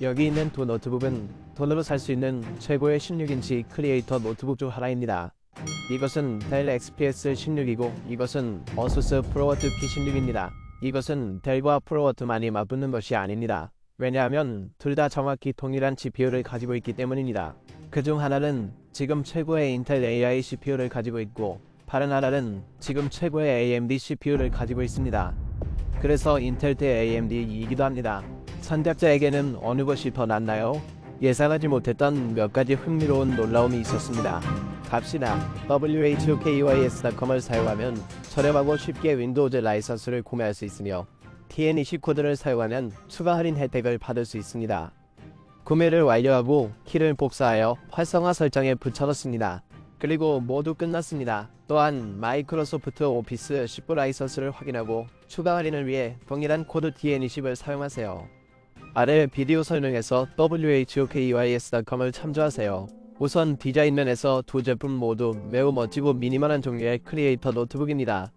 여기 있는 두 노트북은 돈으로 살 수 있는 최고의 16인치 크리에이터 노트북 중 하나입니다. 이것은 델 XPS 16이고 이것은 어수스 프로워트 P16입니다. 이것은 델과 프로워트만이 맞붙는 것이 아닙니다. 왜냐하면 둘 다 정확히 동일한 GPU를 가지고 있기 때문입니다. 그중 하나는 지금 최고의 인텔 AI CPU를 가지고 있고 다른 하나는 지금 최고의 AMD CPU를 가지고 있습니다. 그래서 인텔 대 AMD이기도 합니다. 선택자에게는 어느 것이 더 낫나요? 예상하지 못했던 몇 가지 흥미로운 놀라움이 있었습니다. 갑시다. whokeys.com을 사용하면 저렴하고 쉽게 윈도우즈 라이선스를 구매할 수 있으며 TN20 코드를 사용하면 추가 할인 혜택을 받을 수 있습니다. 구매를 완료하고 키를 복사하여 활성화 설정에 붙여넣습니다. 그리고 모두 끝났습니다. 또한 마이크로소프트 오피스 19 라이선스를 확인하고 추가 할인을 위해 동일한 코드 TN20을 사용하세요. 아래 비디오 설명에서 whokeys.com을 참조하세요. 우선 디자인 면에서 두 제품 모두 매우 멋지고 미니멀한 종류의 크리에이터 노트북입니다.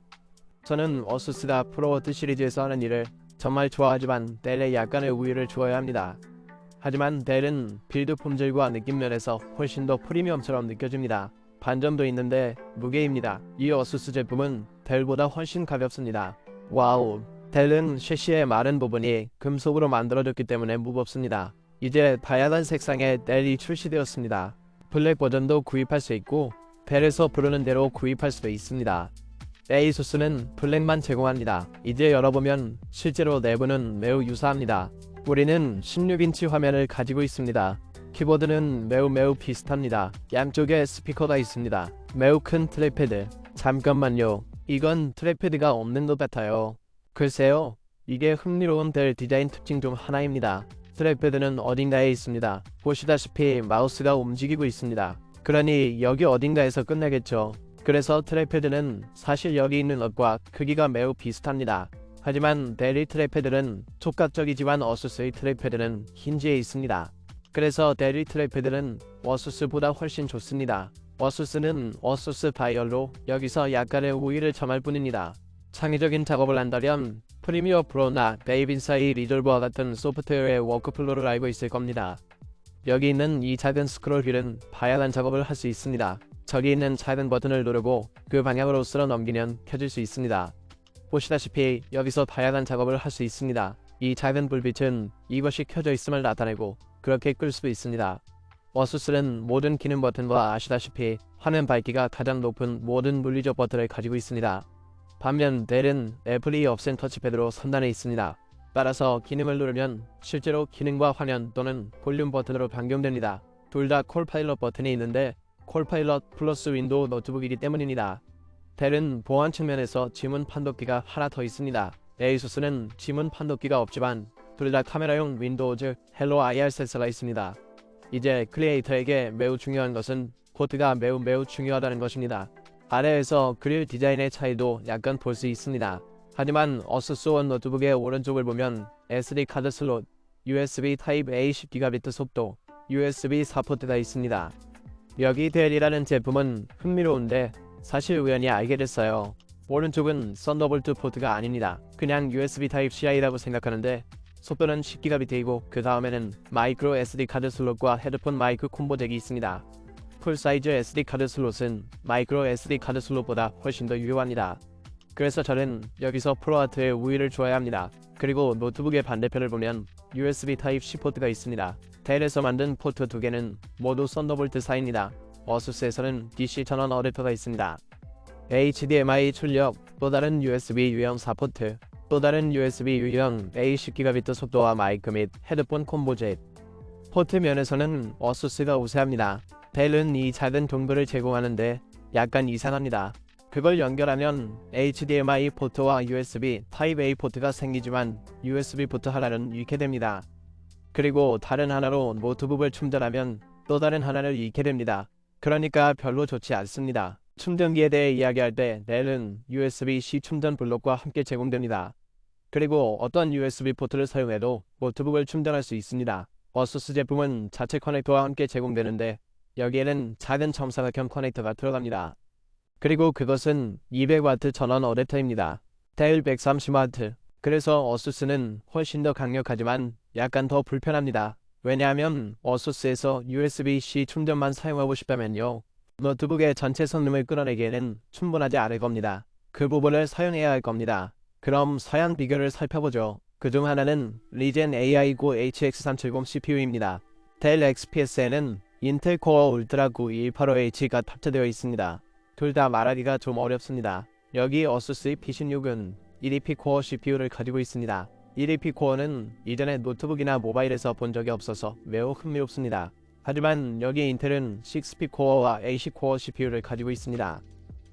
저는 어수스가 프로워트 시리즈에서 하는 일을 정말 좋아하지만 델에 약간의 우위를 주어야 합니다. 하지만 델은 빌드 품질과 느낌 면에서 훨씬 더 프리미엄처럼 느껴집니다. 반점도 있는데 무게입니다. 이 어수스 제품은 델보다 훨씬 가볍습니다. 와우, 델은 셰시의 마른 부분이 금속으로 만들어졌기 때문에 무겁습니다. 이제 다양한 색상의 델이 출시되었습니다. 블랙 버전도 구입할 수 있고 델에서 부르는 대로 구입할 수도 있습니다. 에이수스는 블랙만 제공합니다. 이제 열어보면 실제로 내부는 매우 유사합니다. 우리는 16인치 화면을 가지고 있습니다. 키보드는 매우 비슷합니다. 양쪽에 스피커가 있습니다. 매우 큰 트랙패드. 잠깐만요. 이건 트랙패드가 없는 것 같아요. 글쎄요. 이게 흥미로운 델 디자인 특징 중 하나입니다. 트랙패드는 어딘가에 있습니다. 보시다시피 마우스가 움직이고 있습니다. 그러니 여기 어딘가에서 끝내겠죠. 그래서 트랙패드는 사실 여기 있는 것과 크기가 매우 비슷합니다. 하지만 델의 트랙패드는 촉각적이지만 어수스의 트랙패드는 힌지에 있습니다. 그래서 델의 트랙패드는 어수스보다 훨씬 좋습니다. 어수스는 어수스 바이얼로 여기서 약간의 우위를 점할 뿐입니다. 창의적인 작업을 한다면 프리미어 프로나 베이빈사이 리졸버와 같은 소프트웨어의 워크플로우를 알고 있을 겁니다. 여기 있는 이 작은 스크롤 휠은 다양한 작업을 할 수 있습니다. 저기 있는 작은 버튼을 누르고 그 방향으로 쓸어 넘기면 켜질 수 있습니다. 보시다시피 여기서 다양한 작업을 할 수 있습니다. 이 작은 불빛은 이것이 켜져 있음을 나타내고 그렇게 끌 수도 있습니다. 어수스는 모든 기능 버튼과 아시다시피 화면 밝기가 가장 높은 모든 물리적 버튼을 가지고 있습니다. 반면 델은 애플이 없앤 터치패드로 선단에 있습니다. 따라서 기능을 누르면 실제로 기능과 화면 또는 볼륨 버튼으로 변경됩니다. 둘 다 콜파일럿 버튼이 있는데 콜파일럿 플러스 윈도우 노트북이기 때문입니다. 델은 보안 측면에서 지문 판독기가 하나 더 있습니다. 에이수스는 지문 판독기가 없지만 둘 다 카메라용 윈도우즈 헬로 IR 센서가 있습니다. 이제 크리에이터에게 매우 중요한 것은 코드가 매우 중요하다는 것입니다. 아래에서 그릴 디자인의 차이도 약간 볼 수 있습니다. 하지만 어수스 원 노트북의 오른쪽을 보면 SD 카드 슬롯, USB 타입 A 10GB 속도, USB 4 포트가 있습니다. 여기 델이라는 제품은 흥미로운데 사실 우연히 알게 됐어요. 오른쪽은 썬더볼트 포트가 아닙니다. 그냥 USB 타입 Ci라고 생각하는데 속도는 10GB이고 그 다음에는 마이크로 SD 카드 슬롯과 헤드폰 마이크 콤보 잭이 있습니다. 풀사이즈 SD 카드 슬롯은 마이크로 SD 카드 슬롯보다 훨씬 더 유효합니다. 그래서 저는 여기서 프로아트의 우위를 줘야 합니다. 그리고 노트북의 반대편을 보면 USB 타입 C 포트가 있습니다. 델에서 만든 포트 두 개는 모두 썬더볼트 4입니다. 어수스에서는 DC 전원 어댑터가 있습니다. HDMI 출력, 또 다른 USB 유형 4포트, 또 다른 USB 유형 A 10GB 속도와 마이크 및 헤드폰 콤보 잭. 포트 면에서는 어수스가 우세합니다. 델은 이 작은 동글을 제공하는데 약간 이상합니다. 그걸 연결하면 HDMI 포트와 USB 타입 A 포트가 생기지만 USB 포트 하나는 잃게 됩니다. 그리고 다른 하나로 노트북을 충전하면 또 다른 하나를 잃게 됩니다. 그러니까 별로 좋지 않습니다. 충전기에 대해 이야기할 때 델은 USB-C 충전 블록과 함께 제공됩니다. 그리고 어떤 USB 포트를 사용해도 노트북을 충전할 수 있습니다. 어수스 제품은 자체 커넥터와 함께 제공되는데 여기에는 작은 점사각형 커넥터가 들어갑니다. 그리고 그것은 200W 전원 어댑터입니다. 델 130W. 그래서 어수스는 훨씬 더 강력하지만 약간 더 불편합니다. 왜냐하면 어수스에서 USB-C 충전만 사용하고 싶다면요, 노트북의 전체 성능을 끌어내기에는 충분하지 않을 겁니다. 그 부분을 사용해야 할 겁니다. 그럼 사양 비교를 살펴보죠. 그중 하나는 리젠 AI9 HX370 CPU입니다. 델 XPS에는 인텔 코어 울트라 9218H가 탑재되어 있습니다. 둘 다 말하기가 좀 어렵습니다. 여기 어수스의 P16은 1EP 코어 CPU를 가지고 있습니다. 1EP 코어는 이전에 노트북이나 모바일에서 본 적이 없어서 매우 흥미롭습니다. 하지만 여기 인텔은 6P 코어와 AC 코어 CPU를 가지고 있습니다.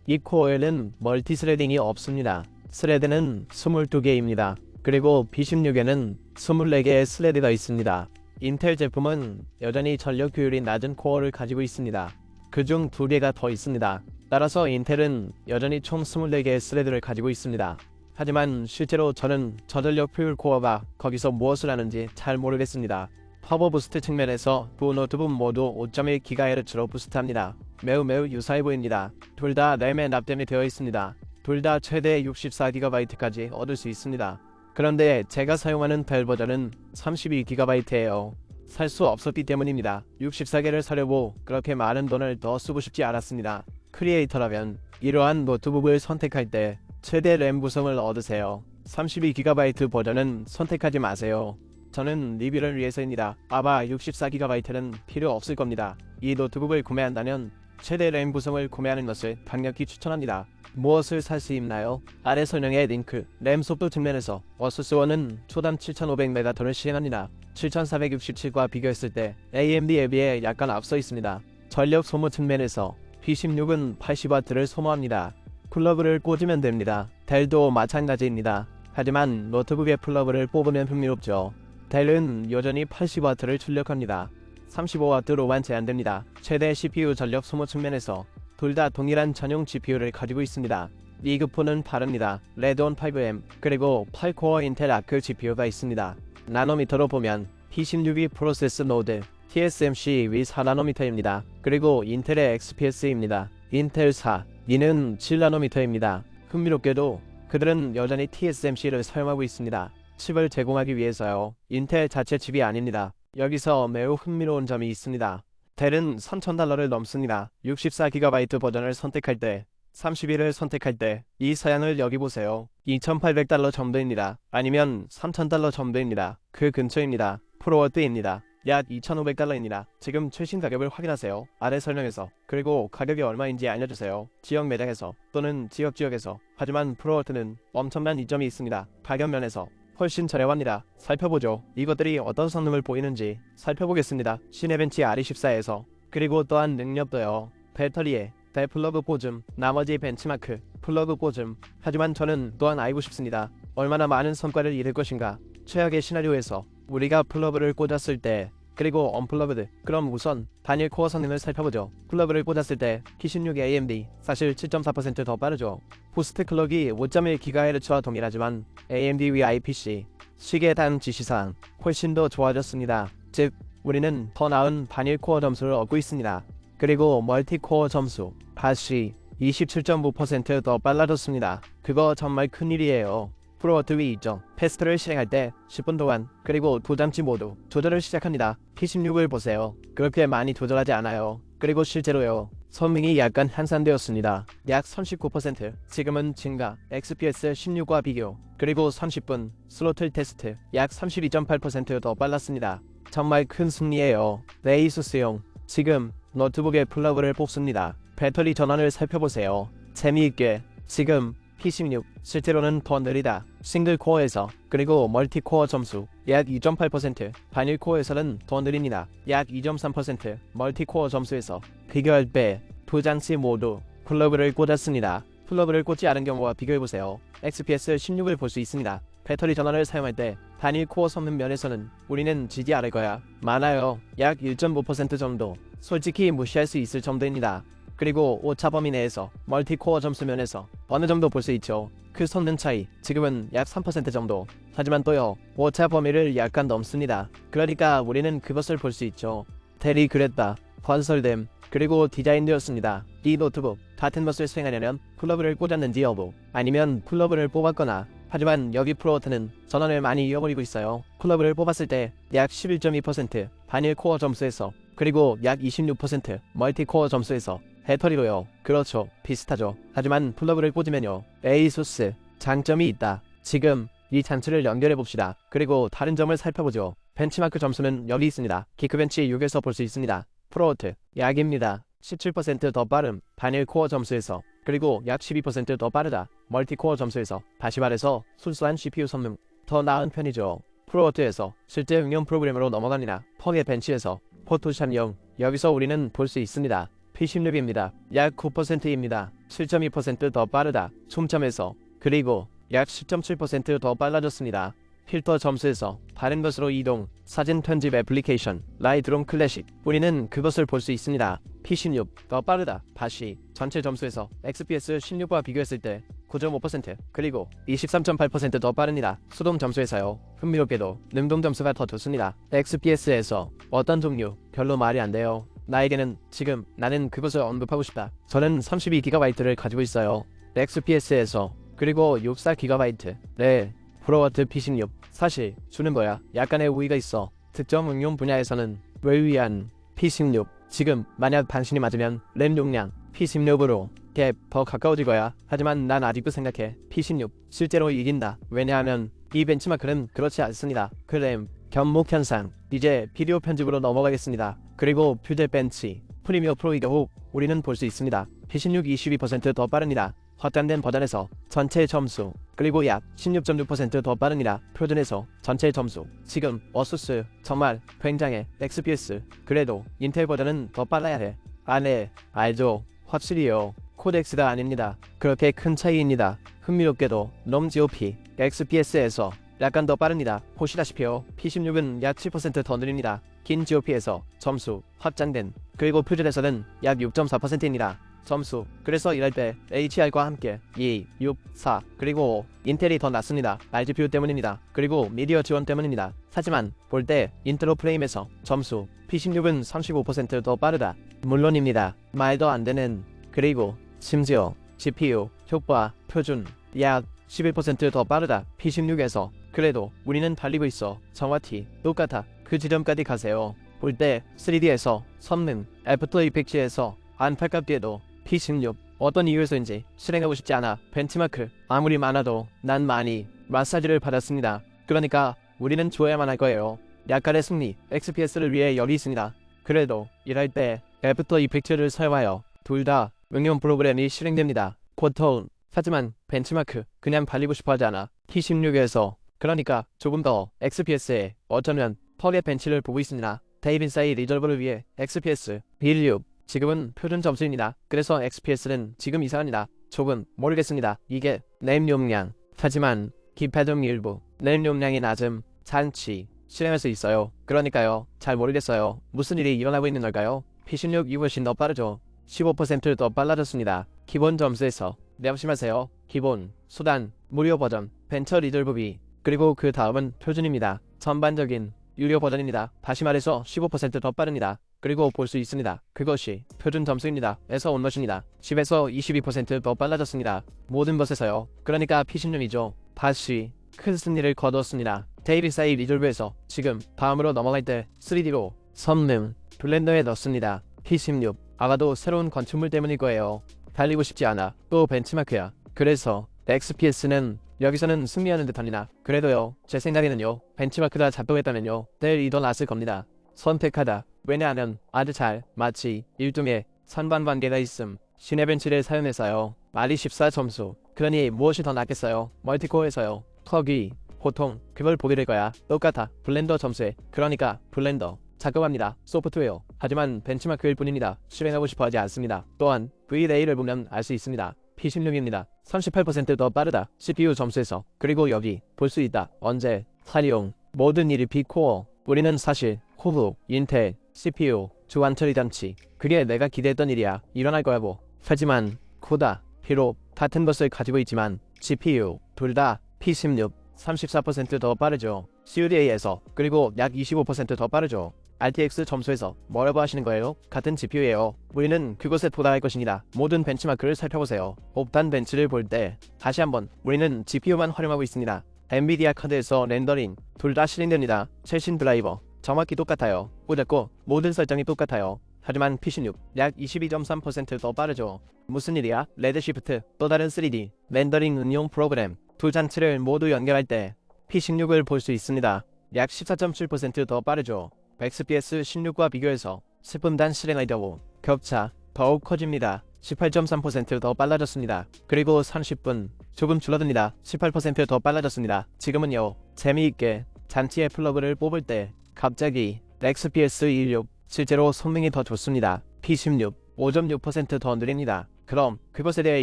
이 코어에는 멀티 스레딩이 없습니다. 스레드는 22개입니다. 그리고 P16에는 24개의 스레드가 있습니다. 인텔 제품은 여전히 전력 효율이 낮은 코어를 가지고 있습니다. 그중 2개가 더 있습니다. 따라서 인텔은 여전히 총 24개의 스레드를 가지고 있습니다. 하지만 실제로 저는 저전력 효율 코어가 거기서 무엇을 하는지 잘 모르겠습니다. 파워 부스트 측면에서 두 노트북 모두 5.1GHz로 부스트합니다. 매우 유사해 보입니다. 둘 다 램에 납땜이 되어 있습니다. 둘 다 최대 64GB까지 얻을 수 있습니다. 그런데 제가 사용하는 델 버전은 32GB예요. 살 수 없었기 때문입니다. 64개를 사려고 그렇게 많은 돈을 더 쓰고 싶지 않았습니다. 크리에이터라면 이러한 노트북을 선택할 때 최대 램 구성을 얻으세요. 32GB 버전은 선택하지 마세요. 저는 리뷰를 위해서입니다. 아마 64GB는 필요 없을 겁니다. 이 노트북을 구매한다면 최대 램 구성을 구매하는 것을 강력히 추천합니다. 무엇을 살 수 있나요? 아래 설명의 링크. 램 속도 측면에서 어수스원은 초당 7500메가톤을 시행합니다. 7467과 비교했을 때 AMD에 비해 약간 앞서 있습니다. 전력 소모 측면에서 P16은 80W를 소모합니다. 플러그를 꽂으면 됩니다. 델도 마찬가지입니다. 하지만 노트북에 플러그를 뽑으면 흥미롭죠. 델은 여전히 80W를 출력합니다. 35W로만 제한됩니다. 최대 CPU 전력 소모 측면에서 둘 다 동일한 전용 GPU를 가지고 있습니다. 리그폰은 다릅니다. 레드온 5M 그리고 8코어 인텔 아크 GPU가 있습니다. 나노미터로 보면 P16이 프로세스 노드 TSMC 위 4나노미터입니다. 그리고 인텔의 XPS입니다. 인텔 4, 이는 7나노미터입니다. 흥미롭게도 그들은 여전히 TSMC를 사용하고 있습니다. 칩을 제공하기 위해서요. 인텔 자체 칩이 아닙니다. 여기서 매우 흥미로운 점이 있습니다. 델은 $3,000를 넘습니다. 64GB 버전을 선택할 때, 31을 선택할 때 이 사양을 여기 보세요. $2,800 정도입니다. 아니면 $3,000 정도입니다. 그 근처입니다. 프로워드입니다. 약 $2,500입니다. 지금 최신 가격을 확인하세요. 아래 설명에서. 그리고 가격이 얼마인지 알려주세요. 지역 매장에서 또는 지역에서. 하지만 프로워드는 엄청난 이점이 있습니다. 가격 면에서 훨씬 저렴합니다. 살펴보죠. 이것들이 어떤 성능을 보이는지 살펴보겠습니다. 시네벤치 R24에서. 그리고 또한 능력도요. 배터리에 플러그 꽂음, 나머지 벤치마크, 플러그 꽂음. 하지만 저는 또한 알고 싶습니다. 얼마나 많은 성과를 이룰 것인가. 최악의 시나리오에서 우리가 플러그를 꽂았을 때, 그리고 언플러그드. 그럼 우선 단일 코어 성능을 살펴보죠. 플러그를 꽂았을 때 P16 AMD 사실 7.4% 더 빠르죠. 부스트 클럭이 5.1GHz와 동일하지만 AMD 위 IPC 시계 단 지시사항 훨씬 더 좋아졌습니다. 즉 우리는 더 나은 단일 코어 점수를 얻고 있습니다. 그리고 멀티 코어 점수 다시 27.5% 더 빨라졌습니다. 그거 정말 큰일이에요. 프로워드 위 있죠. 패스트를 실행할 때 10분 동안 그리고 두 장치 모두 조절을 시작합니다. P16을 보세요. 그렇게 많이 조절하지 않아요. 그리고 실제로요. 선명이 약간 향상되었습니다. 약 39%. 지금은 증가. XPS 16과 비교. 그리고 30분. 스로틀 테스트. 약 32.8% 더 빨랐습니다. 정말 큰 승리예요. 레이수스용. 지금 노트북에 플러그를 뽑습니다. 배터리 전환을 살펴보세요. 재미있게. 지금 P16 실제로는 더 느리다. 싱글 코어에서. 그리고 멀티 코어 점수 약 2.8%. 단일 코어에서는 더 느립니다. 약 2.3%. 멀티 코어 점수에서 비교할 때 두 장치 모두 플러그를 꽂았습니다. 플러그를 꽂지 않은 경우와 비교해보세요. XPS 16을 볼 수 있습니다. 배터리 전환을 사용할 때 단일 코어 성능 면에서는 우리는 지지 않을 거야. 많아요. 약 1.5% 정도. 솔직히 무시할 수 있을 정도입니다. 그리고 오차 범위 내에서 멀티 코어 점수 면에서 어느 정도 볼 수 있죠. 그 성능 차이 지금은 약 3% 정도. 하지만 또요. 오차 범위를 약간 넘습니다. 그러니까 우리는 그것을 볼 수 있죠. 델이 그랬다. 건설됨. 그리고 디자인되었습니다. 이 노트북 같은 것을 수행하려면 플러그를 꽂았는지 여부 아니면 플러그를 뽑았거나. 하지만 여기 프로워트는 전원을 많이 잃어버리고 있어요. 플러그를 뽑았을 때 약 11.2%, 반일 코어 점수에서, 그리고 약 26% 멀티코어 점수에서. 배터리로요. 그렇죠. 비슷하죠. 하지만 플러그를 꽂으면요. ASUS 장점이 있다. 지금 이 장치를 연결해 봅시다. 그리고 다른 점을 살펴보죠. 벤치마크 점수는 여기 있습니다. 기크벤치 6에서 볼 수 있습니다. 프로워트 약입니다. 17% 더 빠름 반일 코어 점수에서, 그리고 약 12% 더 빠르다 멀티코어 점수에서. 다시 말해서 순수한 CPU 성능 더 나은 편이죠. 프로워트에서 실제 응용 프로그램으로 넘어갑니다. 펑의 벤치에서 포토샵용, 여기서 우리는 볼 수 있습니다. P16입니다. 약 9%입니다. 7.2% 더 빠르다 춤점에서, 그리고 약 10.7% 더 빨라졌습니다. 필터 점수에서 다른 것으로 이동, 사진 편집 애플리케이션 라이트룸 클래식, 우리는 그것을 볼 수 있습니다. P16 더 빠르다 다시 전체 점수에서 XPS 16과 비교했을 때 9.5%, 그리고 23.8% 더 빠릅니다. 수동 점수에서요. 흥미롭게도 능동 점수가 더 좋습니다. XPS에서 어떤 종류 별로 말이 안 돼요. 나에게는 지금 나는 그것을 언급하고 싶다. 저는 32GB를 가지고 있어요. XPS에서. 그리고 64GB. 네, 프로워트 P16 사실 주는 거야. 약간의 우위가 있어. 특정 응용 분야에서는 외위한 P16. 지금 만약 당신이 맞으면 램 용량 P16으로 갭 더 가까워질 거야. 하지만 난 아직도 생각해. P16 실제로 이긴다. 왜냐하면 이 벤치마크는 그렇지 않습니다. 그 램 견목 현상. 이제 비디오 편집으로 넘어가겠습니다. 그리고 퓨즈 벤치 프리미어 프로의 경우 우리는 볼 수 있습니다. P16 22%더 빠릅니다. 확장된 버전에서 전체 점수, 그리고 약 16.6% 더 빠릅니다. 표준에서 전체 점수. 지금 어수스 정말 굉장해. XPS 그래도 인텔 버전은 더 빨라야 해. 네, 알죠. 확실히요. 코덱스가 아닙니다. 그렇게 큰 차이입니다. 흥미롭게도 롬 GOP XPS에서 약간 더 빠릅니다. 보시다시피요. P16은 약 7% 더 느립니다. 긴 GOP에서 점수 확장된, 그리고 표준에서는 약 6.4%입니다. 점수. 그래서 이럴 때 HR과 함께 2, 6, 4 그리고 5 인텔이 더 낫습니다. RGPU 때문입니다. 그리고 미디어 지원 때문입니다. 하지만 볼 때 인트로 프레임에서 점수 P16은 35% 더 빠르다 물론입니다. 말도 안 되는. 그리고 심지어 GPU 효과 표준 약 11% 더 빠르다 P16에서. 그래도 우리는 달리고 있어. 정확히 똑같아. 그 지점까지 가세요. 볼 때 3D에서 성능, 애프터 이펙트에서 안타깝게도 P16 어떤 이유에서인지 실행하고 싶지 않아. 벤치마크 아무리 많아도 난 많이 마사지를 받았습니다. 그러니까 우리는 줘야만 할 거예요. 약간의 승리. XPS를 위해 여기 있습니다. 그래도 이럴 때 애프터 이펙트를 사용하여 둘 다 응용 프로그램이 실행됩니다. 쿼터운. 하지만 벤치마크 그냥 달리고 싶어하지 않아. P16에서. 그러니까 조금 더 XPS에 어쩌면 펄의 벤치를 보고 있습니다. 데이빈 사이 리저버를 위해 XPS 16 지금은 표준 점수입니다. 그래서 XPS는 지금 이상합니다. 조금 모르겠습니다. 이게 램 용량. 하지만 기패등 일부 램 용량이 낮음 잔치 실행할 수 있어요. 그러니까요. 잘 모르겠어요. 무슨 일이 일어나고 있는 걸까요? P16이 훨씬 더 빠르죠. 15% 더 빨라졌습니다. 기본 점수에서. 명심하세요. 기본, 수단, 무료 버전, 벤처 리졸브비, 그리고 그 다음은 표준입니다. 전반적인 유료 버전입니다. 다시 말해서 15% 더 빠릅니다. 그리고 볼 수 있습니다. 그것이 표준 점수입니다. 에서 온 것입니다. 10에서 22% 더 빨라졌습니다. 모든 것에서요. 그러니까 P16이죠. 다시 큰 승리를 거두었습니다. 데이비 사이 리졸브에서. 지금 다음으로 넘어갈 때 3D로 성능 블렌더에 넣습니다. P16 아마도 새로운 건축물 때문일 거예요. 달리고 싶지 않아. 또 벤치마크야. 그래서 XPS는 여기서는 승리하는 듯합니다. 그래도요. 제 생각에는요. 벤치마크가 작동했다면요. 내일 더 낫을 겁니다. 선택하다. 왜냐하면 아주 잘 마치 일종의 선반관계가 있음. 시네벤치를 사용해서요. 말이 14점수. 그러니 무엇이 더 낫겠어요? 멀티코어에서요. 턱이 보통 그걸 보게 될 거야. 똑같아. 블렌더 점수에. 그러니까 블렌더 작업합니다. 소프트웨어. 하지만 벤치마크일 뿐입니다. 실행하고 싶어 하지 않습니다. 또한 VLA를 보면 알 수 있습니다. P16입니다. 38% 더 빠르다. CPU 점수에서. 그리고 여기 볼 수 있다. 언제 활용 모든 일이 P코어. 우리는 사실 코브, 인텔, CPU, 주안 처리 장치. 그게 내가 기대했던 일이야. 일어날 거라고. 하지만 코다. 비록 같은 것을 가지고 있지만 GPU 둘 다 P16 34% 더 빠르죠. CUDA에서. 그리고 약 25% 더 빠르죠. RTX 점수에서. 뭐라고 하시는 거예요? 같은 GPU예요. 우리는 그곳에 도달할 것입니다. 모든 벤치마크를 살펴보세요. 옵탄 벤치를 볼 때 다시 한번 우리는 GPU만 활용하고 있습니다. 엔비디아 카드에서 렌더링 둘 다 실행됩니다. 최신 드라이버 정확히 똑같아요. 꽂았고 모든 설정이 똑같아요. 하지만 P16 약 22.3% 더 빠르죠. 무슨 일이야? 레드시프트 또 다른 3D 렌더링 응용 프로그램 두 장치를 모두 연결할 때 P16을 볼 수 있습니다. 약 14.7% 더 빠르죠. XPS 16과 비교해서 10분단 실행 아이디어 격차 더욱 커집니다. 18.3% 더 빨라졌습니다. 그리고 30분 조금 줄어듭니다. 18% 더 빨라졌습니다. 지금은요 재미있게 장치의 플러그를 뽑을 때 갑자기 XPS 16 실제로 성능이 더 좋습니다. P16 5.6% 더 느립니다. 그럼 그것에 대해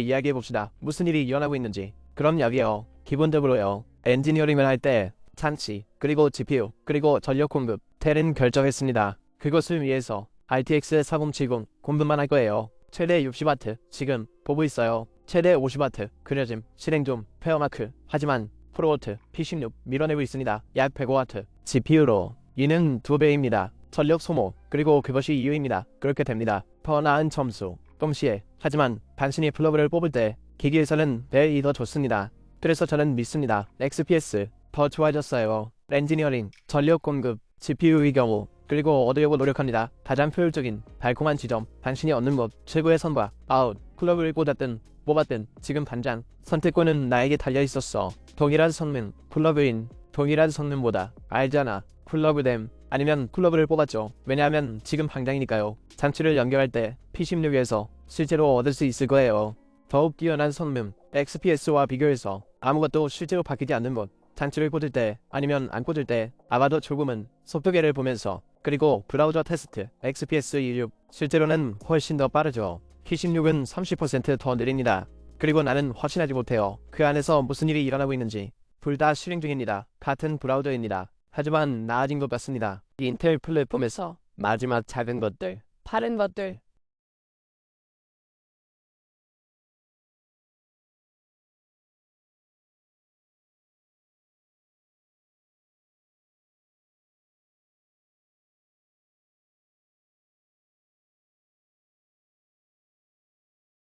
이야기해봅시다. 무슨 일이 일어나고 있는지. 그럼 여기요 기본적으로요 엔지니어링을 할 때 장치 그리고 GPU 그리고 전력 공급 텔은 결정했습니다. 그것을 위해서 RTX 4070 공급만 할 거예요. 최대 60W 지금 보고 있어요. 최대 50W 그려짐 실행 좀 페어마크 하지만 프로워트 P16 밀어내고 있습니다. 약 105W GPU로 이는 2배입니다. 전력 소모 그리고 그것이 이유입니다. 그렇게 됩니다. 더 나은 점수 동시에 하지만 단순히 플러그를 뽑을 때 기기에서는 벨이 더 좋습니다. 그래서 저는 믿습니다. XPS 더 좋아졌어요. 엔지니어링 전력 공급 GPU의 경우 그리고 얻으려고 노력합니다. 가장 효율적인 달콤한 지점 당신이 얻는 것 최고의 선과 아웃 플러그를 꽂았든 뽑았든 지금 당장 선택권은 나에게 달려있었어. 동일한 성능 플러그인 동일한 성능보다 알잖아 플러그됨 아니면 플러그를 뽑았죠. 왜냐하면 지금 당장이니까요. 장치를 연결할 때 P16에서 실제로 얻을 수 있을 거예요. 더욱 뛰어난 성능 XPS와 비교해서 아무것도 실제로 바뀌지 않는 것 장치를 꽂을 때 아니면 안 꽂을 때 아마도 조금은 속도계를 보면서 그리고 브라우저 테스트 XPS 26 실제로는 훨씬 더 빠르죠. P16은 30% 더 느립니다. 그리고 나는 확신하지 못해요. 그 안에서 무슨 일이 일어나고 있는지. 둘 다 실행 중입니다. 같은 브라우저입니다. 하지만 나아진 것 같습니다. 인텔 플랫폼에서 마지막 작은 것들 파른 것들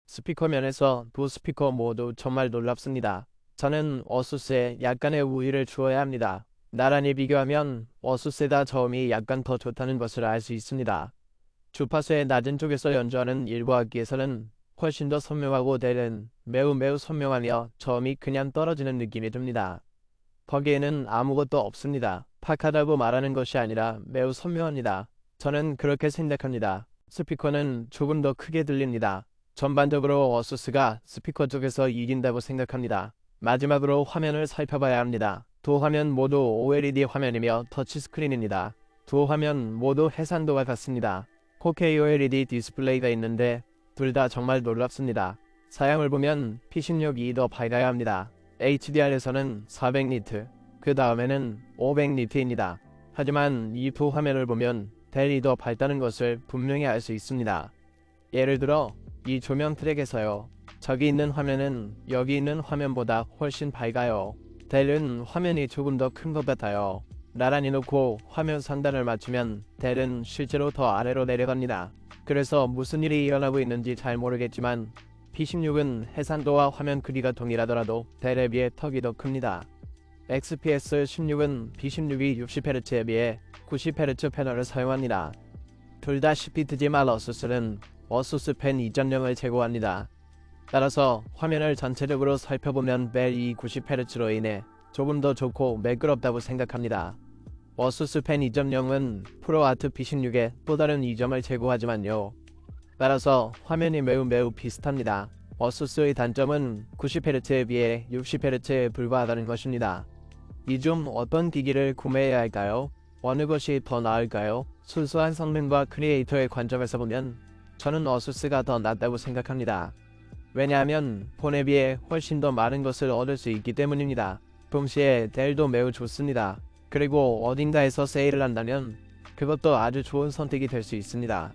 스피커 면에서 두 스피커 모두 정말 놀랍습니다. 저는 어수스에 약간의 우위를 주어야 합니다. 나란히 비교하면 어수스에다 저음이 약간 더 좋다는 것을 알 수 있습니다. 주파수의 낮은 쪽에서 연주하는 일부 악기에서는 훨씬 더 선명하고 델은 매우 선명하며 저음이 그냥 떨어지는 느낌이 듭니다. 거기에는 아무것도 없습니다. 팍하다고 말하는 것이 아니라 매우 선명합니다. 저는 그렇게 생각합니다. 스피커는 조금 더 크게 들립니다. 전반적으로 어수스가 스피커 쪽에서 이긴다고 생각합니다. 마지막으로 화면을 살펴봐야 합니다. 두 화면 모두 OLED 화면이며 터치스크린입니다. 두 화면 모두 해상도가 같습니다. 4K OLED 디스플레이가 있는데 둘 다 정말 놀랍습니다. 사양을 보면 P16이 더 밝아야 합니다. HDR에서는 400니트, 그 다음에는 500니트입니다. 하지만 이 두 화면을 보면 델이 더 밝다는 것을 분명히 알 수 있습니다. 예를 들어 이 조명 트랙에서요. 저기 있는 화면은 여기 있는 화면보다 훨씬 밝아요. 델은 화면이 조금 더 큰 것 같아요. 나란히 놓고 화면 상단을 맞추면 델은 실제로 더 아래로 내려갑니다. 그래서 무슨 일이 일어나고 있는지 잘 모르겠지만 P16은 해상도와 화면 크기가 동일하더라도 델에 비해 턱이 더 큽니다. XPS 16은 P16이 60Hz에 비해 90Hz 패널을 사용합니다. 둘 다 시피트지만 어수스는 어수스 펜 2.0을 제공합니다. 따라서 화면을 전체적으로 살펴보면 벨이 90Hz로 인해 조금 더 좋고 매끄럽다고 생각합니다. 어수스 펜 2.0은 프로아트 P16에 또 다른 이점을 제공하지만요. 따라서 화면이 매우 비슷합니다. 어수스의 단점은 90Hz에 비해 60Hz에 불과하다는 것입니다. 이 중 어떤 기기를 구매해야 할까요? 어느 것이 더 나을까요? 순수한 성능과 크리에이터의 관점에서 보면 저는 어수스가 더 낫다고 생각합니다. 왜냐하면 폰에 비해 훨씬 더 많은 것을 얻을 수 있기 때문입니다. 동시에 델도 매우 좋습니다. 그리고 어딘가에서 세일을 한다면 그것도 아주 좋은 선택이 될 수 있습니다.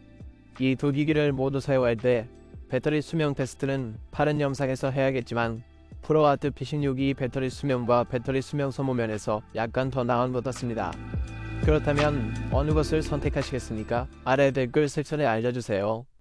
이 두 기기를 모두 사용할 때 배터리 수명 테스트는 다른 영상에서 해야겠지만 프로아트 P16이 배터리 수명과 배터리 수명 소모 면에서 약간 더 나은 것 같습니다. 그렇다면 어느 것을 선택하시겠습니까? 아래 댓글 섹션에 알려주세요.